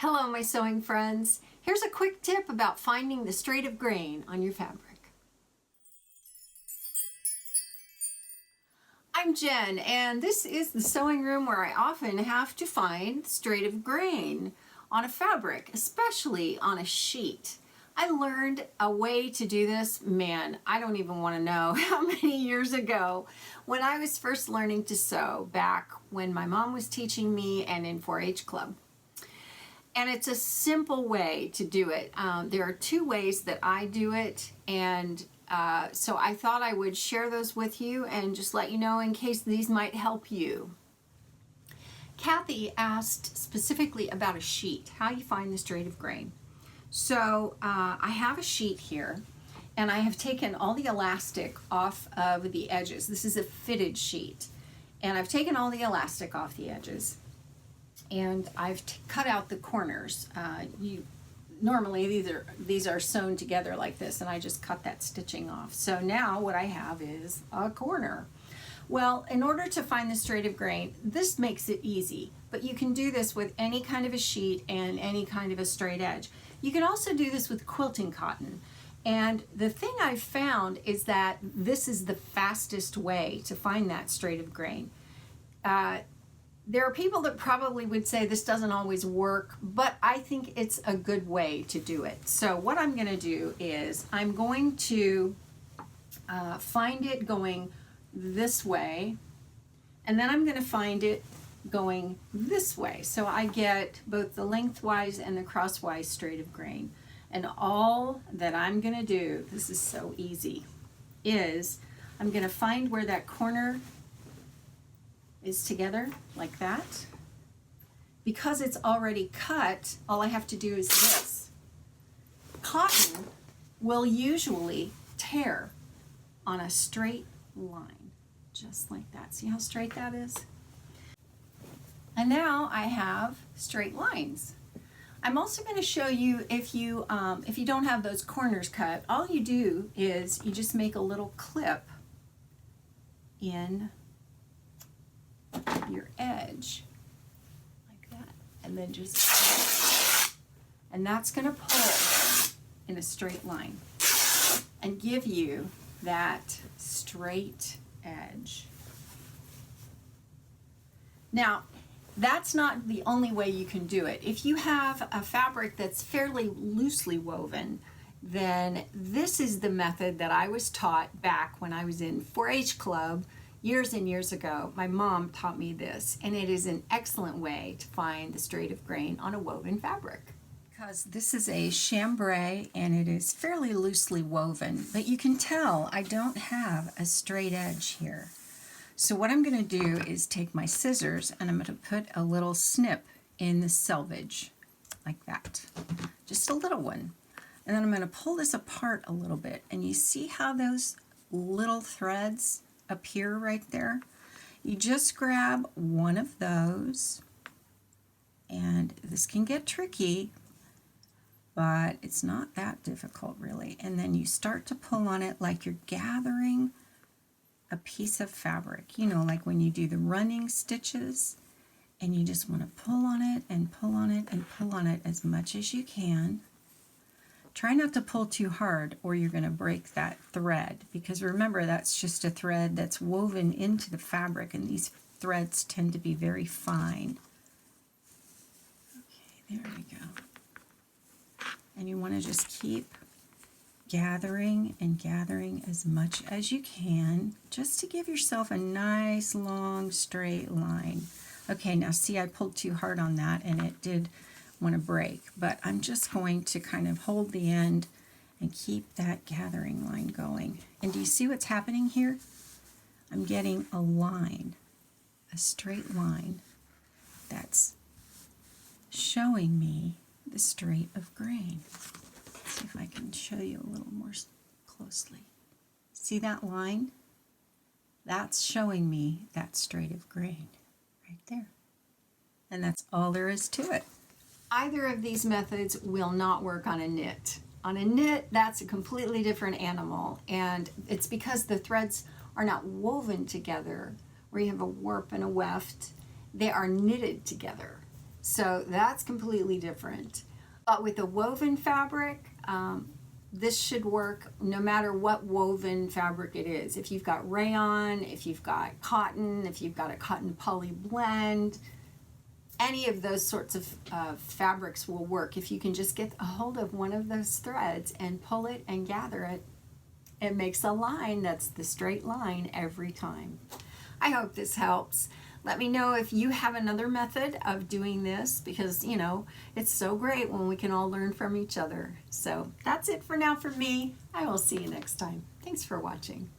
Hello, my sewing friends. Here's a quick tip about finding the straight of grain on your fabric. I'm Jen, and this is the sewing room where I often have to find straight of grain on a fabric, especially on a sheet. I learned a way to do this, man, I don't even want to know how many years ago when I was first learning to sew, back when my mom was teaching me and in 4-H club. And it's a simple way to do it. There are two ways that I do it, and so I thought I would share those with you and just let you know in case these might help you. Kathy asked specifically about a sheet, how you find the straight of grain. So I have a sheet here, and I have taken all the elastic off of the edges. This is a fitted sheet, and I've taken all the elastic off the edges. And I've cut out the corners. Normally these are sewn together like this, and I just cut that stitching off. So now what I have is a corner. Well, in order to find the straight of grain, this makes it easy, but you can do this with any kind of a sheet and any kind of a straight edge. You can also do this with quilting cotton. And the thing I've found is that this is the fastest way to find that straight of grain. There are people that probably would say this doesn't always work, but I think it's a good way to do it. So what I'm going to do is I'm going to find it going this way, and then I'm going to find it going this way. So I get both the lengthwise and the crosswise straight of grain. And all that I'm going to do, this is so easy, is I'm going to find where that corner is together like that. Because it's already cut, all I have to do is this. Cotton will usually tear on a straight line, just like that. See how straight that is? And now I have straight lines. I'm also going to show you if you don't have those corners cut, all you do is you just make a little clip in your edge like that, and then just, and that's going to pull in a straight line and give you that straight edge. Now, that's not the only way you can do it. If you have a fabric that's fairly loosely woven, then this is the method that I was taught back when I was in 4-H club years and years ago. My mom taught me this, and it is an excellent way to find the straight of grain on a woven fabric. Because this is a chambray and it is fairly loosely woven, but you can tell I don't have a straight edge here. So what I'm going to do is take my scissors and I'm going to put a little snip in the selvage like that, just a little one. And then I'm going to pull this apart a little bit, and you see how those little threads appear right there? You just grab one of those, and this can get tricky, but it's not that difficult really. And then you start to pull on it like you're gathering a piece of fabric, you know, like when you do the running stitches, and you just want to pull on it and pull on it and pull on it as much as you can. Try not to pull too hard or you're going to break that thread, because remember, that's just a thread that's woven into the fabric, and these threads tend to be very fine. Okay, there we go. And you want to just keep gathering and gathering as much as you can, just to give yourself a nice long straight line. Okay, now see, I pulled too hard on that and it did want to break, but I'm just going to kind of hold the end and keep that gathering line going. And do you see what's happening here? I'm getting a line, a straight line that's showing me the straight of grain. Let's see if I can show you a little more closely. See that line? That's showing me that straight of grain right there. And that's all there is to it. Either of these methods will not work on a knit. On a knit, that's a completely different animal, and it's because the threads are not woven together where you have a warp and a weft. They are knitted together. So that's completely different. But with a woven fabric, this should work no matter what woven fabric it is. If you've got rayon, if you've got cotton, if you've got a cotton poly blend, any of those sorts of fabrics will work. If you can just get a hold of one of those threads and pull it and gather it, it makes a line that's the straight line every time. I hope this helps. Let me know if you have another method of doing this, because, you know, it's so great when we can all learn from each other. So that's it for now from me. I will see you next time. Thanks for watching.